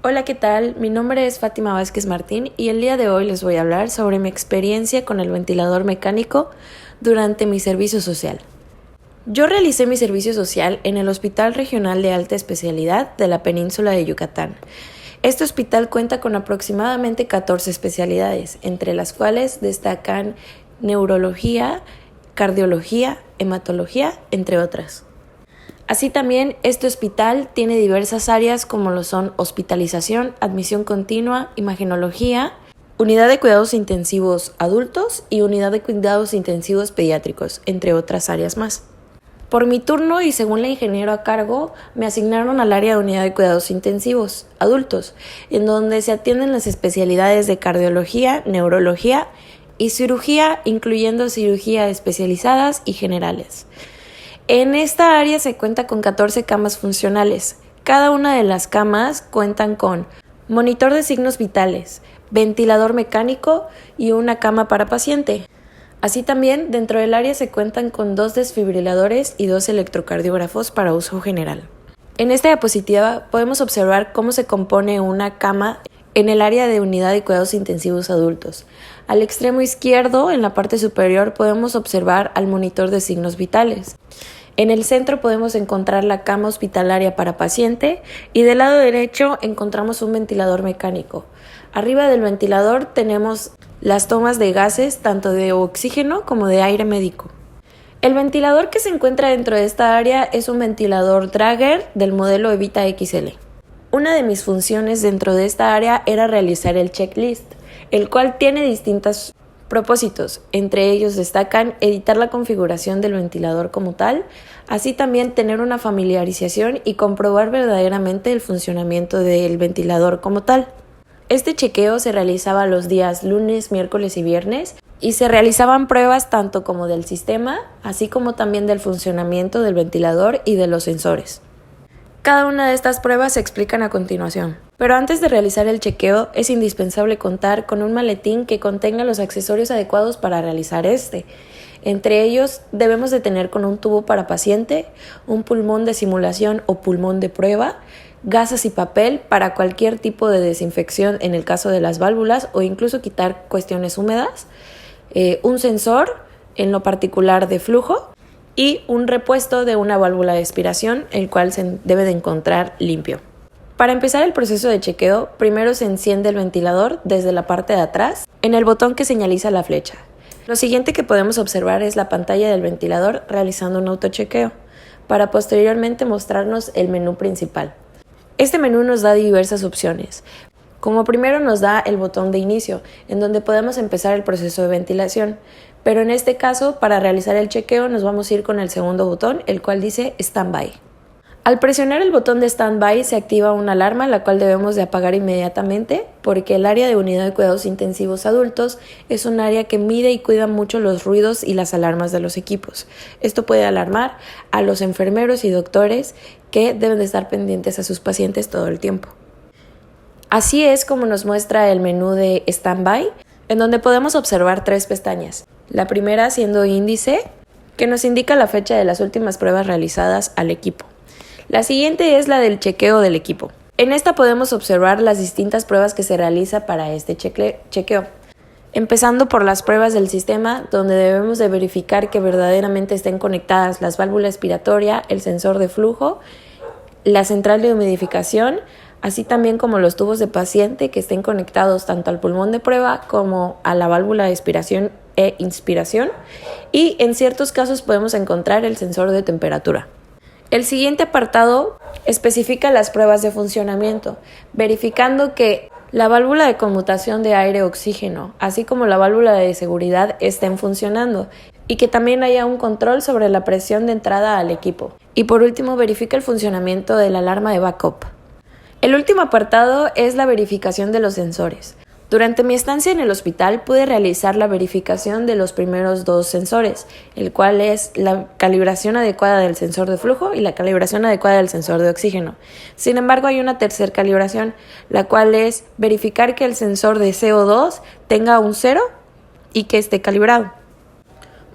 Hola, ¿qué tal? Mi nombre es Fátima Vázquez Martín y el día de hoy les voy a hablar sobre mi experiencia con el ventilador mecánico durante mi servicio social. Yo realicé mi servicio social en el Hospital Regional de Alta Especialidad de la Península de Yucatán. Este hospital cuenta con aproximadamente 14 especialidades, entre las cuales destacan neurología, cardiología, hematología, entre otras. Así también, este hospital tiene diversas áreas como lo son hospitalización, admisión continua, imagenología, unidad de cuidados intensivos adultos y unidad de cuidados intensivos pediátricos, entre otras áreas más. Por mi turno y según la ingeniero a cargo, me asignaron al área de unidad de cuidados intensivos adultos, en donde se atienden las especialidades de cardiología, neurología y cirugía, incluyendo cirugía especializadas y generales. En esta área se cuenta con 14 camas funcionales. Cada una de las camas cuentan con monitor de signos vitales, ventilador mecánico y una cama para paciente. Así también, dentro del área se cuentan con 2 desfibriladores y 2 electrocardiógrafos para uso general. En esta diapositiva podemos observar cómo se compone una cama en el área de unidad de cuidados intensivos adultos. Al extremo izquierdo, en la parte superior, podemos observar al monitor de signos vitales. En el centro podemos encontrar la cama hospitalaria para paciente y del lado derecho encontramos un ventilador mecánico. Arriba del ventilador tenemos las tomas de gases, tanto de oxígeno como de aire médico. El ventilador que se encuentra dentro de esta área es un ventilador Drager del modelo Evita XL. Una de mis funciones dentro de esta área era realizar el checklist, el cual tiene distintos propósitos. Entre ellos destacan editar la configuración del ventilador como tal, así también tener una familiarización y comprobar verdaderamente el funcionamiento del ventilador como tal. Este chequeo se realizaba los días lunes, miércoles y viernes y se realizaban pruebas tanto como del sistema, así como también del funcionamiento del ventilador y de los sensores. Cada una de estas pruebas se explican a continuación. Pero antes de realizar el chequeo, es indispensable contar con un maletín que contenga los accesorios adecuados para realizar este. Entre ellos, debemos de tener con un tubo para paciente, un pulmón de simulación o pulmón de prueba, gasas y papel para cualquier tipo de desinfección en el caso de las válvulas o incluso quitar cuestiones húmedas, un sensor, en lo particular de flujo, y un repuesto de una válvula de aspiración, el cual se debe de encontrar limpio. Para empezar el proceso de chequeo, primero se enciende el ventilador desde la parte de atrás, en el botón que señaliza la flecha. Lo siguiente que podemos observar es la pantalla del ventilador realizando un autochequeo, para posteriormente mostrarnos el menú principal. Este menú nos da diversas opciones. Como primero nos da el botón de inicio, en donde podemos empezar el proceso de ventilación. Pero en este caso, para realizar el chequeo, nos vamos a ir con el segundo botón, el cual dice Standby. Al presionar el botón de Standby se activa una alarma, la cual debemos de apagar inmediatamente, porque el área de unidad de cuidados intensivos adultos es un área que mide y cuida mucho los ruidos y las alarmas de los equipos. Esto puede alarmar a los enfermeros y doctores que deben de estar pendientes a sus pacientes todo el tiempo. Así es como nos muestra el menú de Standby, en donde podemos observar 3 pestañas. La primera siendo índice, que nos indica la fecha de las últimas pruebas realizadas al equipo. La siguiente es la del chequeo del equipo. En esta podemos observar las distintas pruebas que se realiza para este chequeo. Empezando por las pruebas del sistema, donde debemos de verificar que verdaderamente estén conectadas las válvulas expiratoria, el sensor de flujo, la central de humidificación, así también como los tubos de paciente que estén conectados tanto al pulmón de prueba como a la válvula de expiración e inspiración, y en ciertos casos podemos encontrar el sensor de temperatura. El siguiente apartado especifica las pruebas de funcionamiento, verificando que la válvula de conmutación de aire-oxígeno, así como la válvula de seguridad, estén funcionando y que también haya un control sobre la presión de entrada al equipo. Y por último, verifica el funcionamiento de la alarma de backup. El último apartado es la verificación de los sensores. Durante mi estancia en el hospital pude realizar la verificación de los primeros 2 sensores, el cual es la calibración adecuada del sensor de flujo y la calibración adecuada del sensor de oxígeno. Sin embargo, hay una tercera calibración, la cual es verificar que el sensor de CO2 tenga un 0 y que esté calibrado.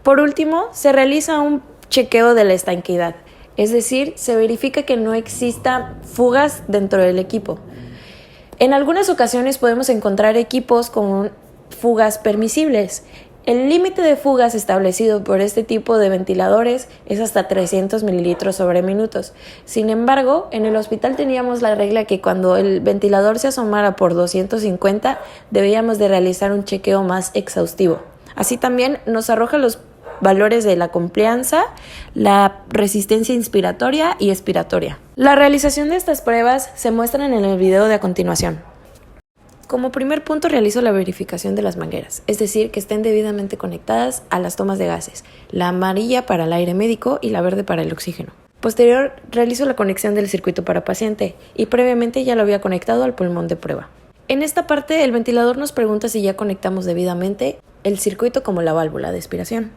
Por último, se realiza un chequeo de la estanqueidad, es decir, se verifica que no exista fugas dentro del equipo. En algunas ocasiones podemos encontrar equipos con fugas permisibles. El límite de fugas establecido por este tipo de ventiladores es hasta 300 mililitros sobre minutos. Sin embargo, en el hospital teníamos la regla que cuando el ventilador se asomara por 250, debíamos de realizar un chequeo más exhaustivo. Así también nos arroja los valores de la complianza, la resistencia inspiratoria y expiratoria. La realización de estas pruebas se muestran en el video de a continuación. Como primer punto realizo la verificación de las mangueras, es decir, que estén debidamente conectadas a las tomas de gases, la amarilla para el aire médico y la verde para el oxígeno. Posterior, realizo la conexión del circuito para paciente y previamente ya lo había conectado al pulmón de prueba. En esta parte, el ventilador nos pregunta si ya conectamos debidamente el circuito como la válvula de aspiración.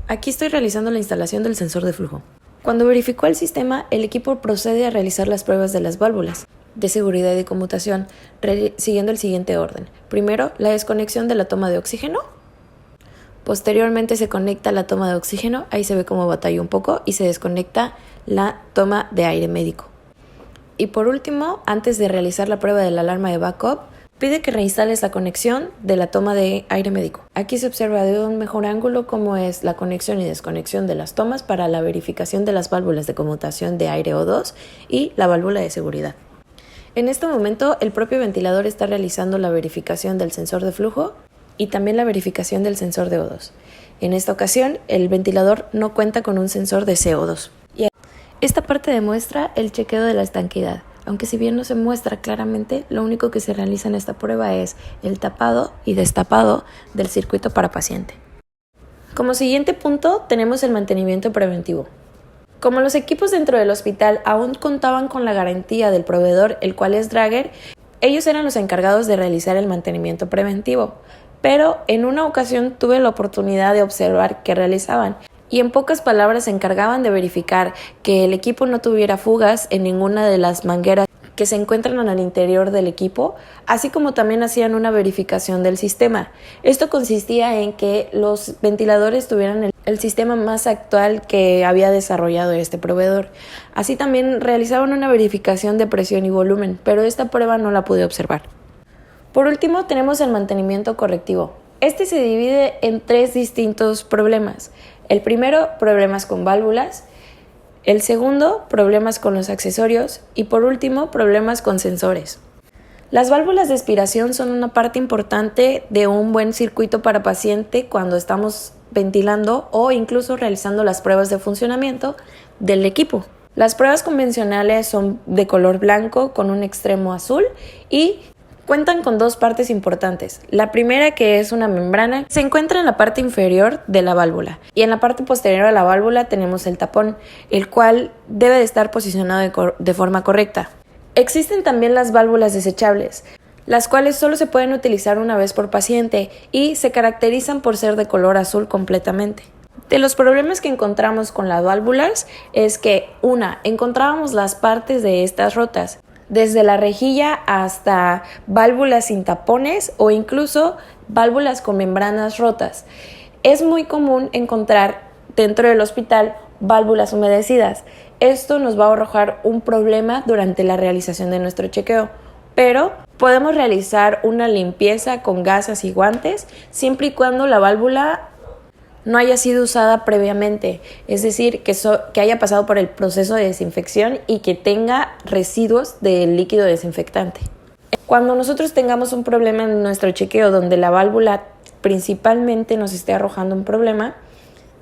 Aquí estoy realizando la instalación del sensor de flujo. Cuando verificó el sistema, el equipo procede a realizar las pruebas de las válvulas de seguridad y de conmutación, siguiendo el siguiente orden. Primero, la desconexión de la toma de oxígeno. Posteriormente se conecta la toma de oxígeno, ahí se ve cómo batalla un poco, y se desconecta la toma de aire médico. Y por último, antes de realizar la prueba de la alarma de backup, pide que reinstales la conexión de la toma de aire médico. Aquí se observa de un mejor ángulo cómo es la conexión y desconexión de las tomas para la verificación de las válvulas de conmutación de aire O2 y la válvula de seguridad. En este momento, el propio ventilador está realizando la verificación del sensor de flujo y también la verificación del sensor de O2. En esta ocasión, el ventilador no cuenta con un sensor de CO2. Esta parte demuestra el chequeo de la estanqueidad. Aunque si bien no se muestra claramente, lo único que se realiza en esta prueba es el tapado y destapado del circuito para paciente. Como siguiente punto, tenemos el mantenimiento preventivo. Como los equipos dentro del hospital aún contaban con la garantía del proveedor, el cual es Draeger, ellos eran los encargados de realizar el mantenimiento preventivo. Pero en una ocasión tuve la oportunidad de observar qué realizaban. Y en pocas palabras se encargaban de verificar que el equipo no tuviera fugas en ninguna de las mangueras que se encuentran al interior del equipo, así como también hacían una verificación del sistema. Esto consistía en que los ventiladores tuvieran el sistema más actual que había desarrollado este proveedor. Así también realizaban una verificación de presión y volumen, pero esta prueba no la pude observar. Por último, tenemos el mantenimiento correctivo. Este se divide en 3 distintos problemas. El primero, problemas con válvulas. El segundo, problemas con los accesorios. Y por último, problemas con sensores. Las válvulas de aspiración son una parte importante de un buen circuito para paciente cuando estamos ventilando o incluso realizando las pruebas de funcionamiento del equipo. Las pruebas convencionales son de color blanco con un extremo azul y cuentan con 2 partes importantes. La primera, que es una membrana, se encuentra en la parte inferior de la válvula y en la parte posterior a la válvula tenemos el tapón, el cual debe de estar posicionado de forma correcta. Existen también las válvulas desechables, las cuales solo se pueden utilizar una vez por paciente y se caracterizan por ser de color azul completamente. De los problemas que encontramos con las válvulas es que, encontrábamos las partes de estas rotas, desde la rejilla hasta válvulas sin tapones o incluso válvulas con membranas rotas. Es muy común encontrar dentro del hospital válvulas humedecidas. Esto nos va a arrojar un problema durante la realización de nuestro chequeo, pero podemos realizar una limpieza con gasas y guantes siempre y cuando la válvula no haya sido usada previamente, es decir, que haya pasado por el proceso de desinfección y que tenga residuos del líquido desinfectante. Cuando nosotros tengamos un problema en nuestro chequeo donde la válvula principalmente nos esté arrojando un problema,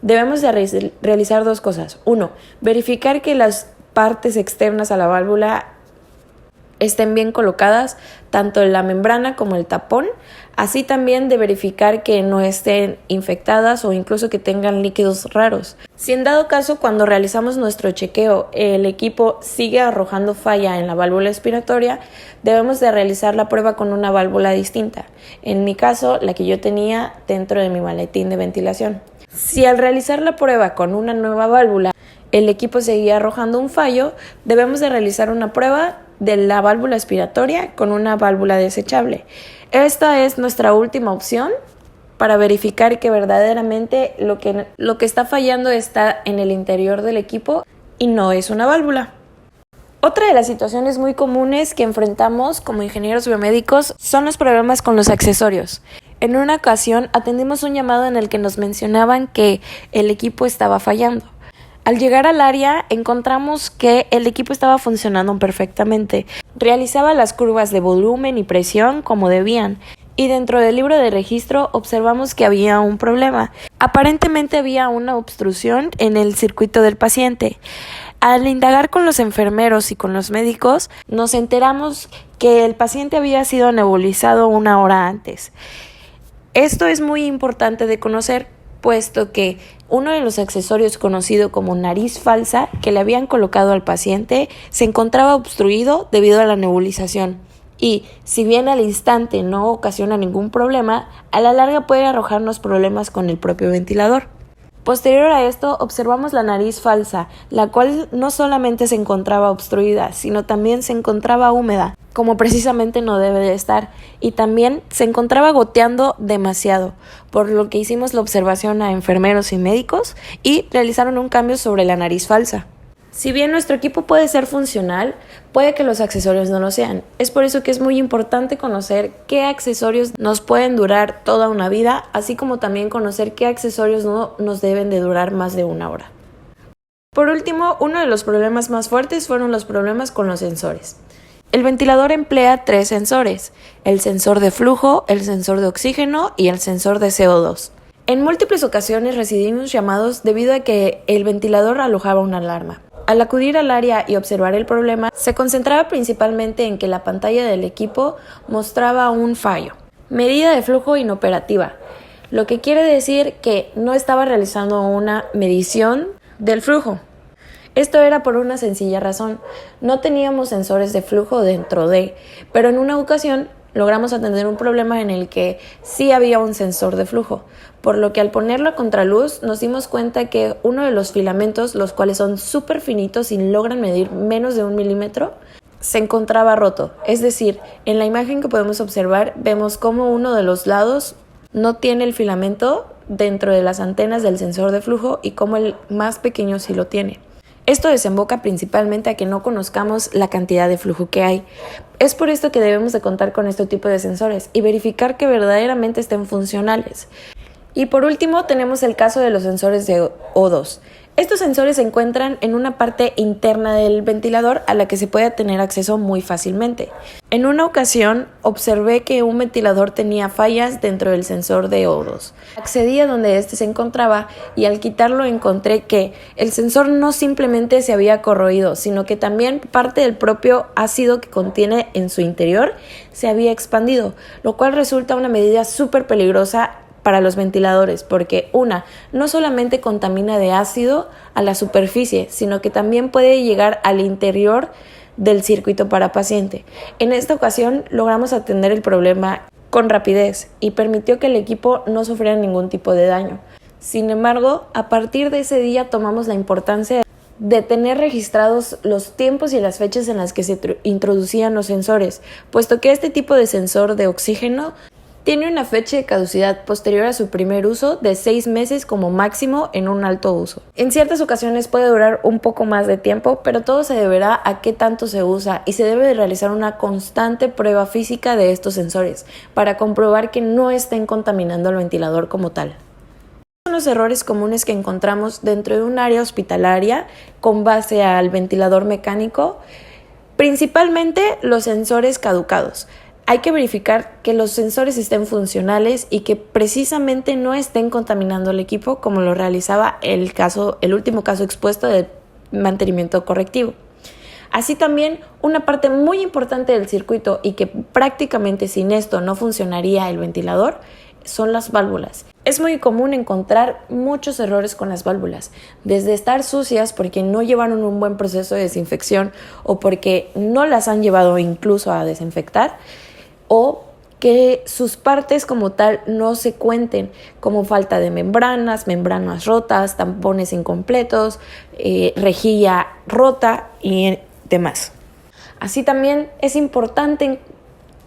debemos de realizar 2 cosas. 1, verificar que las partes externas a la válvula estén bien colocadas, tanto la membrana como el tapón, así también de verificar que no estén infectadas o incluso que tengan líquidos raros. Si en dado caso cuando realizamos nuestro chequeo el equipo sigue arrojando falla en la válvula expiratoria, debemos de realizar la prueba con una válvula distinta. En mi caso, la que yo tenía dentro de mi maletín de ventilación. Si al realizar la prueba con una nueva válvula el equipo seguía arrojando un fallo, debemos de realizar una prueba de la válvula expiratoria con una válvula desechable. Esta es nuestra última opción para verificar que verdaderamente lo que está fallando está en el interior del equipo y no es una válvula. Otra de las situaciones muy comunes que enfrentamos como ingenieros biomédicos son los problemas con los accesorios. En una ocasión atendimos un llamado en el que nos mencionaban que el equipo estaba fallando. Al llegar al área encontramos que el equipo estaba funcionando perfectamente, realizaba las curvas de volumen y presión como debían, y dentro del libro de registro observamos que había un problema. Aparentemente había una obstrucción en el circuito del paciente. Al indagar con los enfermeros y con los médicos, nos enteramos que el paciente había sido nebulizado 1 hora antes. Esto es muy importante de conocer, puesto que uno de los accesorios conocido como nariz falsa que le habían colocado al paciente se encontraba obstruido debido a la nebulización. Y, si bien al instante no ocasiona ningún problema, a la larga puede arrojarnos problemas con el propio ventilador. Posterior a esto, observamos la nariz falsa, la cual no solamente se encontraba obstruida, sino también se encontraba húmeda, como precisamente no debe de estar, y también se encontraba goteando demasiado, por lo que hicimos la observación a enfermeros y médicos y realizaron un cambio sobre la nariz falsa. Si bien nuestro equipo puede ser funcional, puede que los accesorios no lo sean. Es por eso que es muy importante conocer qué accesorios nos pueden durar toda una vida, así como también conocer qué accesorios no nos deben de durar más de 1 hora. Por último, uno de los problemas más fuertes fueron los problemas con los sensores. El ventilador emplea 3 sensores: el sensor de flujo, el sensor de oxígeno y el sensor de CO2. En múltiples ocasiones recibimos llamados debido a que el ventilador alojaba una alarma. Al acudir al área y observar el problema, se concentraba principalmente en que la pantalla del equipo mostraba un fallo. Medida de flujo inoperativa, lo que quiere decir que no estaba realizando una medición del flujo. Esto era por una sencilla razón: no teníamos sensores de flujo dentro pero en una ocasión logramos atender un problema en el que sí había un sensor de flujo, por lo que al ponerlo a contraluz nos dimos cuenta que uno de los filamentos, los cuales son súper finitos y logran medir menos de 1 milímetro, se encontraba roto. Es decir, en la imagen que podemos observar vemos cómo uno de los lados no tiene el filamento dentro de las antenas del sensor de flujo y cómo el más pequeño sí lo tiene. Esto desemboca principalmente a que no conozcamos la cantidad de flujo que hay. Es por esto que debemos de contar con este tipo de sensores y verificar que verdaderamente estén funcionales. Y por último tenemos el caso de los sensores de O2. Estos sensores se encuentran en una parte interna del ventilador a la que se puede tener acceso muy fácilmente. En una ocasión observé que un ventilador tenía fallas dentro del sensor de O2. Accedí a donde este se encontraba y al quitarlo encontré que el sensor no simplemente se había corroído, sino que también parte del propio ácido que contiene en su interior se había expandido, lo cual resulta una medida súper peligrosa para los ventiladores, porque no solamente contamina de ácido a la superficie, sino que también puede llegar al interior del circuito para paciente. En esta ocasión logramos atender el problema con rapidez y permitió que el equipo no sufriera ningún tipo de daño. Sin embargo, a partir de ese día tomamos la importancia de tener registrados los tiempos y las fechas en las que se introducían los sensores, puesto que este tipo de sensor de oxígeno tiene una fecha de caducidad posterior a su primer uso de 6 meses como máximo en un alto uso. En ciertas ocasiones puede durar un poco más de tiempo, pero todo se deberá a qué tanto se usa y se debe de realizar una constante prueba física de estos sensores para comprobar que no estén contaminando el ventilador como tal. Son los errores comunes que encontramos dentro de un área hospitalaria con base al ventilador mecánico, principalmente los sensores caducados. Hay que verificar que los sensores estén funcionales y que precisamente no estén contaminando el equipo, como lo realizaba el último caso expuesto de mantenimiento correctivo. Así también, una parte muy importante del circuito y que prácticamente sin esto no funcionaría el ventilador son las válvulas. Es muy común encontrar muchos errores con las válvulas, desde estar sucias porque no llevaron un buen proceso de desinfección o porque no las han llevado incluso a desinfectar, o que sus partes como tal no se cuenten, como falta de membranas rotas, tampones incompletos, rejilla rota y demás. Así también es importante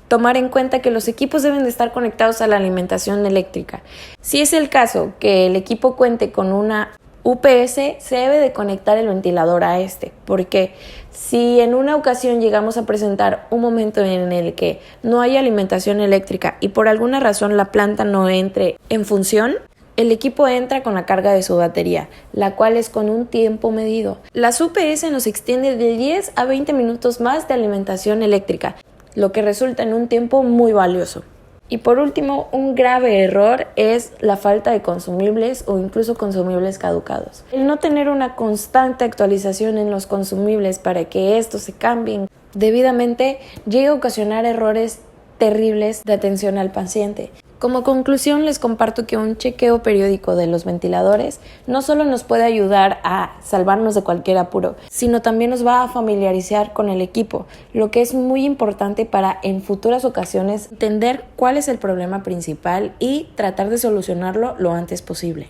tomar en cuenta que los equipos deben de estar conectados a la alimentación eléctrica. Si es el caso que el equipo cuente con una UPS se debe de conectar el ventilador a este, porque si en una ocasión llegamos a presentar un momento en el que no hay alimentación eléctrica y por alguna razón la planta no entre en función, el equipo entra con la carga de su batería, la cual es con un tiempo medido. Las UPS nos extiende de 10 a 20 minutos más de alimentación eléctrica, lo que resulta en un tiempo muy valioso. Y por último, un grave error es la falta de consumibles o incluso consumibles caducados. El no tener una constante actualización en los consumibles para que estos se cambien debidamente llega a ocasionar errores terribles de atención al paciente. Como conclusión, les comparto que un chequeo periódico de los ventiladores no solo nos puede ayudar a salvarnos de cualquier apuro, sino también nos va a familiarizar con el equipo, lo que es muy importante para en futuras ocasiones entender cuál es el problema principal y tratar de solucionarlo lo antes posible.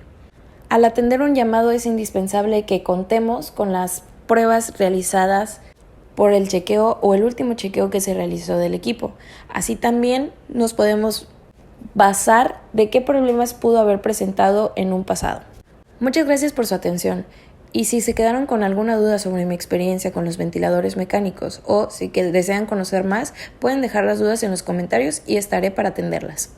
Al atender un llamado es indispensable que contemos con las pruebas realizadas por el chequeo o el último chequeo que se realizó del equipo. Así también nos podemos basar de qué problemas pudo haber presentado en un pasado. Muchas gracias por su atención y si se quedaron con alguna duda sobre mi experiencia con los ventiladores mecánicos o si desean conocer más, pueden dejar las dudas en los comentarios y estaré para atenderlas.